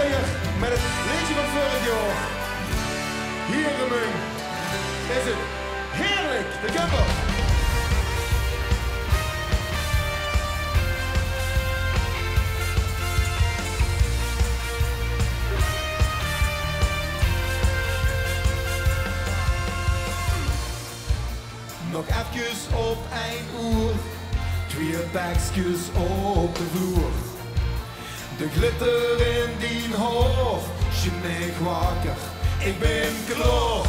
weer met het liedje van vorig jaar. Hierenmung is het heerlijk, de Kumper. Nog even op 1 uur, 2 pakjes op de vloer. De glitter in die haar, je mij wakker, ik ben klaar.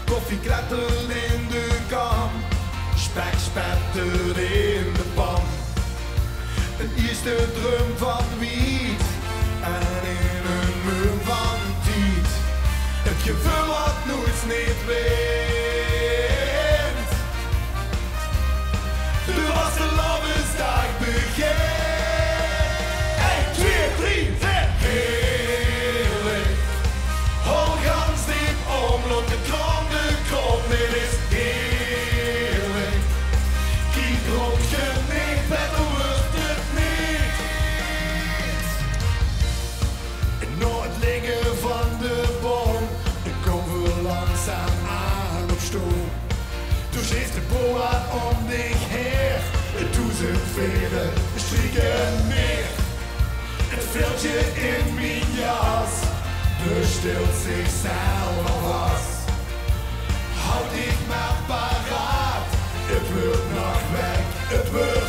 Koffie klettert in de kam, spek spettert in de pan. Een eerste drum van wiet en in een mum van tiet. Het gevoel wat nooit niet weet. Als de Loversdag begint. 1, 2, 3, 4. Heerlijk. Hol gans diep omloop de krom, de kop. Dit is heerlijk. Kiek rondje niet, beter wordt het niet. En na het liggen van de boom, dan komen we langzaam aan op stoel. Toen is de boa om dich her. Toen zijn velen strikken neer. Het veldje in mijn jas bestelt zichzelf was. Houd ik maar paraat. Het wordt nog weg, het wordt